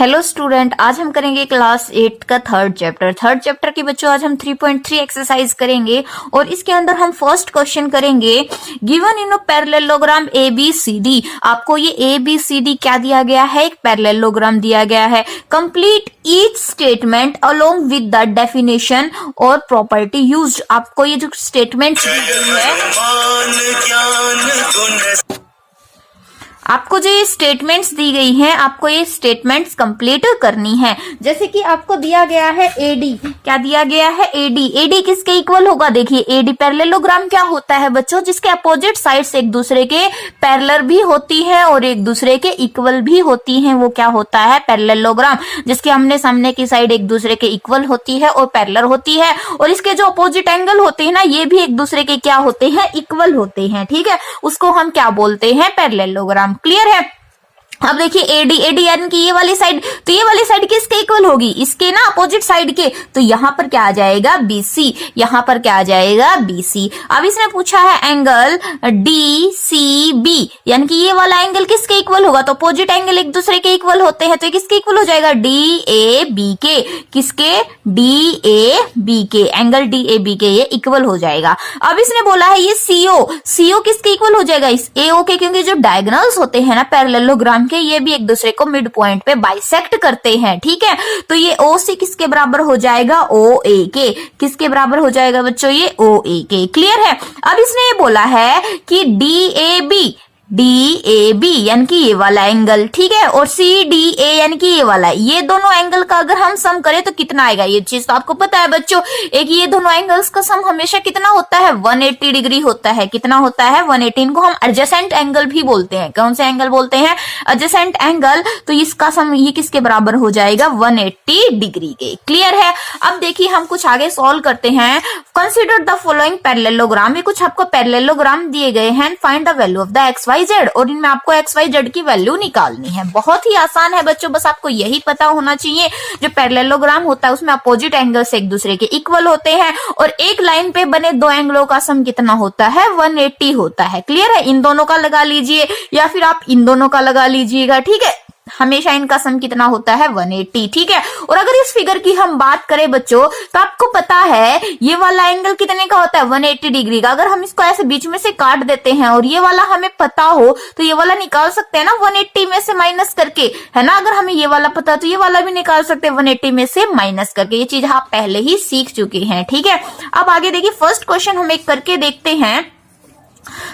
Hello student, आज हम करेंगे क्लास 8 का थर्ड चैप्टर की बच्चों आज हम 3.3 एक्सरसाइज करेंगे और इसके अंदर हम फर्स्ट क्वेश्चन करेंगे। गिवन इन पैरेललोग्राम ABCD, आपको ये ABCD क्या दिया गया है? एक पैरेललोग्राम दिया गया है। Complete each statement along with the definition और प्रॉपर्टी यूज्ड। आपको ये जो स्टेटमेंट दी गई है, आपको जो ये स्टेटमेंट्स दी गई हैं, आपको ये स्टेटमेंट्स कंप्लीट करनी है। जैसे कि आपको दिया गया है AD, क्या दिया गया है? AD किसके इक्वल होगा? देखिए AD पैरेललोग्राम क्या होता है बच्चों? जिसके अपोजिट साइड्स एक दूसरे के पैरेलल भी होती है और एक दूसरे के इक्वल भी होती हैं, वो क्या होता है? पैरेललोग्राम। जिसके हमने सामने की साइड एक दूसरे के इक्वल होती है और पैरेलल होती है, और इसके जो अपोजिट एंगल होते हैं ना, ये भी एक दूसरे के क्या होते हैं? इक्वल होते हैं। ठीक है, उसको हम क्या बोलते हैं? पैरेललोग्राम। क्लियर है? अब देखिए AD यानी कि ये वाली साइड, तो ये वाली साइड किसके इक्वल होगी? इसके ना अपोजिट साइड के। तो यहां पर क्या आ जाएगा? BC। यहां पर क्या आ जाएगा? BC। अब इसने पूछा है एंगल DCB, यानी कि ये वाला एंगल किसके इक्वल होगा? तो अपोजिट एंगल एक दूसरे के इक्वल होते हैं, तो ये किसके इक्वल हो जाएगा? DAB के। किसके? DAB के। एंगल DAB के ये इक्वल हो जाएगा। अब इसने बोला है ये CO किसके इक्वल हो जाएगा? इस AO के, क्योंकि जो डायगोनल्स होते हैं ना पैरेललोग्राम, ये भी एक दूसरे को मिड पॉइंट पे बाइसेक्ट करते हैं। ठीक है, तो ये OC किसके बराबर हो जाएगा? OA के। किसके बराबर हो जाएगा बच्चों? ये OA के। क्लियर है? अब इसने ये बोला है कि DAB यानी कि ये वाला एंगल, ठीक है, और CDA यानी कि ये वाला, ये दोनों एंगल का अगर हम सम करें तो कितना आएगा? ये चीज तो आपको पता है बच्चों। एक ये दोनों एंगल्स का सम हमेशा कितना होता है? 180 डिग्री होता है। कितना होता है? 180। इनको हम एडजेसेंट एंगल भी बोलते हैं। कौन से एंगल बोलते हैं? Adjacent angle. तो इसका सम ये किसके बराबर हो जाएगा? 180 डिग्री के। क्लियर है? अब देखिए हम कुछ आगे सॉल्व करते हैं। Consider the following parallelogram. ये कुछ आपको पैरेललोग्राम दिए गए हैं। Find the value of the XYZ, और इनमें आपको XYZ की वैल्यू निकालनी है। बहुत ही आसान है बच्चों, बस आपको यही पता होना चाहिए। जो पैरेललोग्राम होता है उसमें अपोजिट एंगल्स एक दूसरे के इक्वल होते हैं, और एक लाइन पे बने दो एंगलों का सम कितना होता है? 180 होता है। क्लियर है? इन दोनों का लगा लीजिए या फिर आप इन दोनों का लगा लीजिएगा। ठीक है, हमेशा इनका सम कितना होता है? 180। ठीक है, और अगर इस फिगर की हम बात करें बच्चों, तो आपको पता है ये वाला एंगल कितने का होता है? 180 डिग्री का। अगर हम इसको ऐसे बीच में से काट देते हैं और ये वाला हमें पता हो तो ये वाला निकाल सकते हैं ना 180 में से माइनस करके, है ना? अगर हमें ये वाला पता तो ये वाला भी निकाल सकते हैं 180 में से माइनस करके। ये चीज आप पहले ही सीख चुके हैं। ठीक है, अब आगे देखिए फर्स्ट क्वेश्चन हम एक करके देखते हैं।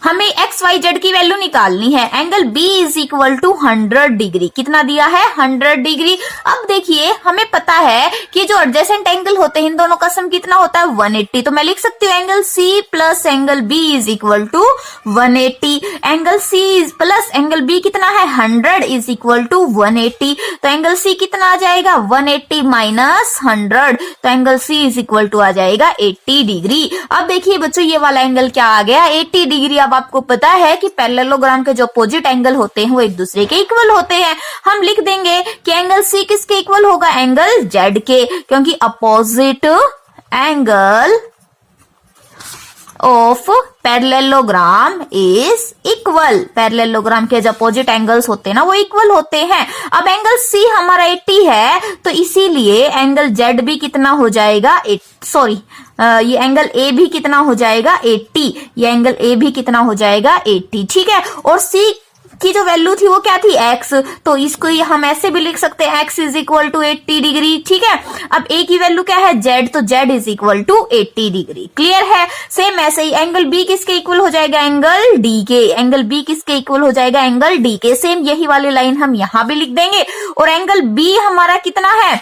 हमें XYZ की वैल्यू निकालनी है। Angle B is equal to 100 degree. कितना दिया है? 100 डिग्री। अब देखिए हमें पता है कि जो एडजेसेंट एंगल होते हैं इन दोनों का सम कितना होता है? 180। तो मैं लिख सकती हूँ angle C plus angle B is equal to 180। Angle C plus angle B कितना है? 100 इज इक्वल टू 180। तो एंगल C कितना आ जाएगा? 180 माइनस 100। तो angle C is equal to आ जाएगा 80 डिग्री। अब देखिए बच्चों ये वाला एंगल क्या आ गया? 80 डिग्री। अब आपको पता है कि पैरेललोग्राम के जो अपोजिट एंगल होते हैं वो एक दूसरे के इक्वल होते हैं। हम लिख देंगे कि एंगल C किसके इक्वल होगा? एंगल Z के, क्योंकि opposite angle of parallelogram is equal. Parallelogram के जो अपोजिट एंगल्स होते हैं ना वो इक्वल होते हैं। अब एंगल C हमारा 80 है, तो इसीलिए एंगल Z भी कितना हो जाएगा? ये एंगल A भी कितना हो जाएगा? 80। ये एंगल A भी कितना हो जाएगा? 80। ठीक है, और C की जो वैल्यू थी वो क्या थी? X। तो इसको हम ऐसे भी लिख सकते हैं X is equal to 80 degree. ठीक है, अब A की वैल्यू क्या है? Z। तो Z is equal to 80 degree. Clear है? सेम ऐसे ही एंगल B किसके इक्वल हो जाएगा? एंगल D के। एंगल B किसके इक्वल हो जाएगा? एंगल D के। सेम यही वाली लाइन हम यहां भी लिख देंगे। और एंगल B हमारा कितना है?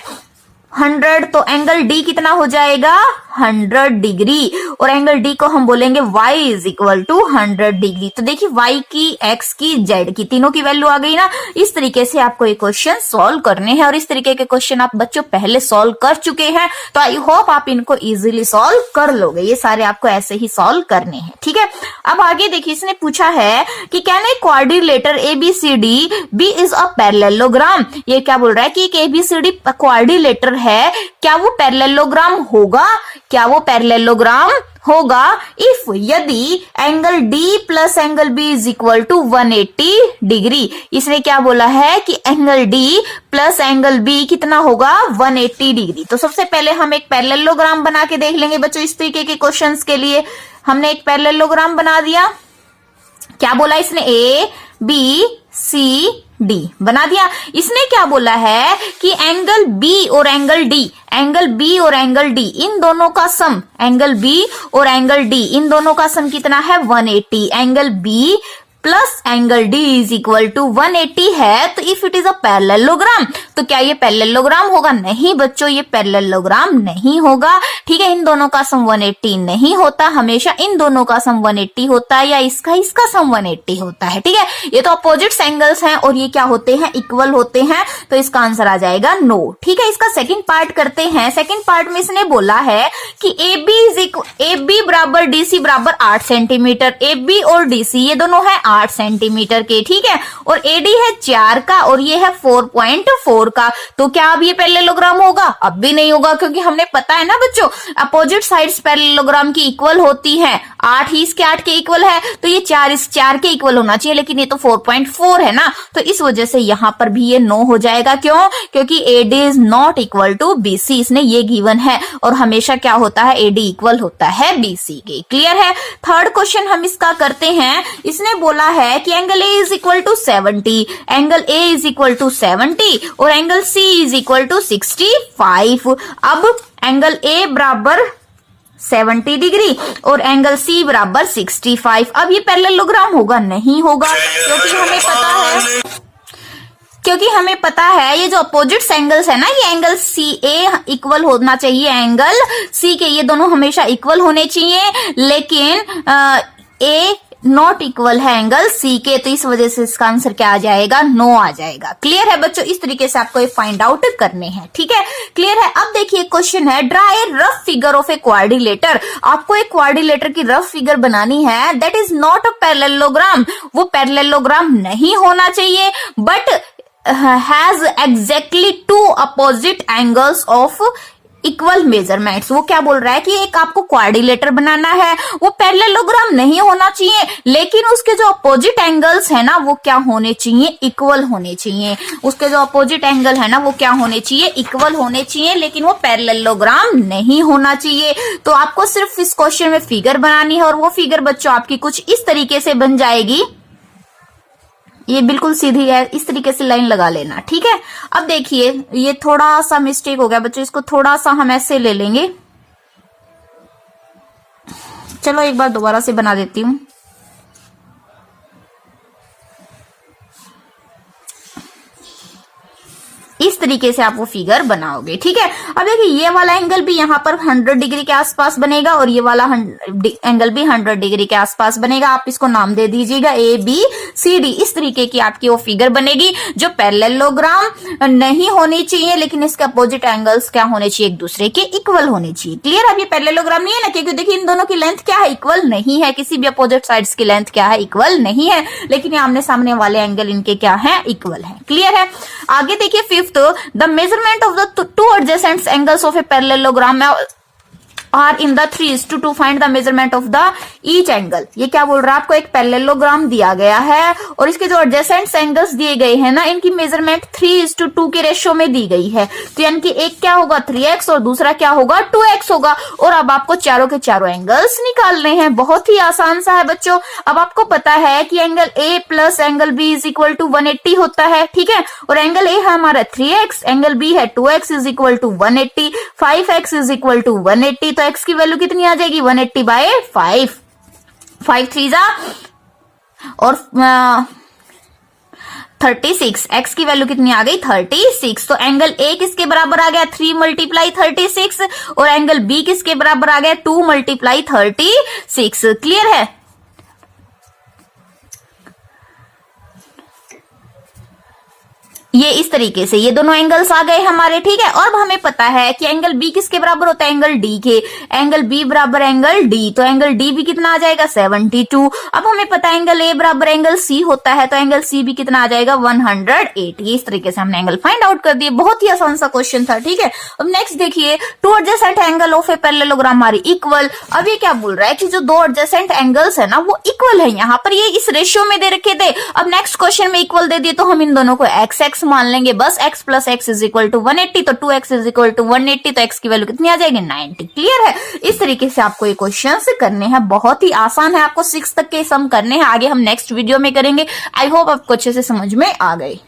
100। तो एंगल D कितना हो जाएगा? 100 डिग्री। और एंगल D को हम बोलेंगे Y is equal to 100 degree. तो देखिए Y की, X की, Z की, तीनों की वैल्यू आ गई ना। इस तरीके से आपको ये क्वेश्चन सॉल्व करने हैं, और इस तरीके के क्वेश्चन आप बच्चों पहले सॉल्व कर चुके हैं, तो आई होप आप इनको इजीली सॉल्व कर लोगे। ये सारे आपको ऐसे ही सॉल्व करने हैं। ठीक है, अब आगे देखिए इसने पूछा है कि can a quadrilateral ABCD be is a parallelogram. ये क्या बोल रहा है कि एक ABCD क्वाड्रिलेटर है, क्या वो पैरेललोग्राम होगा? क्या वो पैरेललोग्राम होगा इफ यदि angle D plus angle B is equal to 180 degree. इसने क्या बोला है कि angle D plus angle B कितना होगा 180 डिग्री। तो सबसे पहले हम एक पैरेललोग्राम बना के देख लेंगे बच्चों। इस तरीके के क्वेश्चंस के लिए हमने एक पैरेललोग्राम बना दिया। क्या बोला इसने, ए बी सी डी बना दिया। इसने क्या बोला है कि एंगल बी और एंगल डी, एंगल बी और एंगल डी इन दोनों का सम, एंगल बी और एंगल डी इन दोनों का सम कितना है 180। Angle B plus angle D is equal to 180 है। तो if it is a parallelogram, तो क्या ये पैरेललोग्राम होगा? नहीं बच्चों, ये पैरेललोग्राम नहीं होगा। ठीक है, इन दोनों का सम 180 नहीं होता, हमेशा इन दोनों का सम 180 होता है, या इसका सम 180 होता है। ठीक है, ये तो अपोजिट एंगल्स हैं और ये क्या होते हैं, इक्वल होते हैं। तो इसका आंसर आ जाएगा नो। ठीक है, इसका सेकंड पार्ट करते हैं। सेकंड पार्ट में इसने बोला है कि ए बी बराबर डी सी बराबर 8 सेंटीमीटर। ए बी और डी सी ये दोनों है 8 सेंटीमीटर के। ठीक है, और एडी है 4 का और ये है 4.4 का। तो क्या अब ये पैरेललोग्राम होगा? अब भी नहीं होगा, क्योंकि हमने पता है ना बच्चों, अपोजिट साइड्स पैरेललोग्राम की इक्वल होती हैं। 8 ही इसके 8 के इक्वल है, तो ये 4 इस 4 के इक्वल होना चाहिए, लेकिन ये तो 4.4 है ना। तो इस वजह से यहां पर भी ये नो हो जाएगा। क्यों? क्योंकि AD is not equal to BC, इसने ये गिवन है, और हमेशा क्या होता है, एडी इक्वल होता है बीसी के। क्लियर है? थर्ड क्वेश्चन हम इसका करते हैं। इसने बोला है कि angle A is equal to 70, angle A is equal to 70 और angle C is equal to 65। अब एंगल ए बराबर 70 डिग्री और एंगल सी बराबर 65। अब ये पैरेललोग्राम होगा? नहीं होगा, क्योंकि हमें पता है ये जो अपोजिट एंगल्स है ना, ये एंगल सी ए इक्वल होना चाहिए एंगल सी के, ये दोनों हमेशा इक्वल होने चाहिए, लेकिन ए नॉट इक्वल है एंगल सी के। तो इस वजह से इसका आंसर क्या आ जाएगा, नो आ जाएगा। क्लियर है बच्चों? इस तरीके से आपको ये फाइंड आउट करने हैं। ठीक है, क्लियर है? अब देखिए क्वेश्चन है, draw a rough figure of A quadrilateral. आपको एक क्वाड्रिलेटर की रफ फिगर बनानी है, that is not a parallelogram. वो पैरेललोग्राम नहीं होना चाहिए, but has exactly 2 opposite angles of equal measurements. वो क्या बोल रहा है कि एक आपको क्वाड्रिलेटर बनाना है, वो पैरेललोग्राम नहीं होना चाहिए, लेकिन उसके जो अपोजिट एंगल्स है ना, वो क्या होने चाहिए, इक्वल होने चाहिए। उसके जो अपोजिट एंगल है ना, वो क्या होने चाहिए, इक्वल होने चाहिए, लेकिन वो पैरेललोग्राम नहीं होना चाहिए। तो आपको सिर्फ इस क्वेश्चन में फिगर बनानी है, और वो फिगर बच्चों आपकी कुछ इस तरीके से बन जाएगी। ये बिल्कुल सीधी है, इस तरीके से लाइन लगा लेना। ठीक है, अब देखिए ये थोड़ा सा मिस्टेक हो गया बच्चों, इसको थोड़ा सा हम ऐसे ले लेंगे। चलो एक बार दोबारा से बना देती हूं। इस तरीके से आप वो फिगर बनाओगे। ठीक है, अब देखिए ये वाला एंगल भी यहाँ पर 100 डिग्री के आसपास बनेगा और ये वाला एंगल भी 100 डिग्री के आसपास बनेगा। आप इसको नाम दे दीजिएगा ए बी सी डी। इस तरीके की आपकी वो फिगर बनेगी जो पैरेललोग्राम नहीं होनी चाहिए, लेकिन इसके अपोजिट एंगल्स क्या होने चाहिए, एक दूसरे के इक्वल होने चाहिए। क्लियर? अब ये पैरेललोग्राम नहीं है ना, क्योंकि देखिए इन दोनों की लेंथ क्या है, इक्वल नहीं है। किसी भी अपोजिट साइड्स की लेंथ क्या है, इक्वल नहीं है, लेकिन ये आमने सामने वाले एंगल इनके क्या है, इक्वल है। क्लियर है? आगे देखिए fifth, the measurement of the two adjacent angles of a parallelogram are in the 3:2 to find the measurement of the each angle। ये क्या बोल रहा है, आपको एक पैरेललोग्राम दिया गया है और इसके जो एडजेसेंट एंगल्स दिए गए हैं ना, इनकी मेजरमेंट 3:2 के रेशियो में दी गई है। तो यानी कि एक क्या होगा 3x और दूसरा क्या होगा 2x होगा। और अब आपको चारों के चारों एंगल्स निकालने हैं। बहुत ही आसान सा है बच्चों। अब आपको पता है कि angle a plus angle b is equal to 180 होता है। ठीक है, और एंगल a है हमारा 3x, एंगल b है 2x is equal to 180, 5x is equal to 180। तो x की वैल्यू कितनी आ जाएगी 180/5, 5 3 जा और 36। x की वैल्यू कितनी आ गई 36। तो एंगल a किसके बराबर आ गया 3 × 36 और एंगल b किसके बराबर आ गया 2 × 36। क्लियर है? ये इस तरीके से ये दोनों एंगल्स आ गए हमारे, ठीक है। और अब हमें पता है कि एंगल बी किसके बराबर होता है, एंगल डी के। एंगल बी बराबर एंगल डी, तो एंगल डी भी कितना आ जाएगा 72। अब हमें पता है एंगल ए बराबर एंगल सी होता है, तो एंगल सी भी कितना आ जाएगा 108। ये इस तरीके से हमने एंगल फाइंड आउट कर दिए। बहुत ही आसान सा क्वेश्चन था, ठीक है। अब नेक्स्ट देखिए, two adjacent angle of a parallelogram are equal. अब ये क्या बोल रहा है कि जो दो एडजेसेंट एंगल्स है ना वो इक्वल है, यहाँ पर ये इस रेशियो में दे रखे थे। अब नेक्स्ट क्वेश्चन में इक्वल दे दिए तो हम इन दोनों को एक्स एक्स मान लेंगे, बस x plus x is equal to 180, तो 2x इज इक्वल टू 180, तो x की वैल्यू कितनी आ जाएगी 90। क्लियर है। इस तरीके से आपको ये क्वेश्चन करने हैं, बहुत ही आसान है, आपको 6 तक के सम करने हैं, आगे हम नेक्स्ट वीडियो में करेंगे। आई होप आपको अच्छे से समझ में आ गए।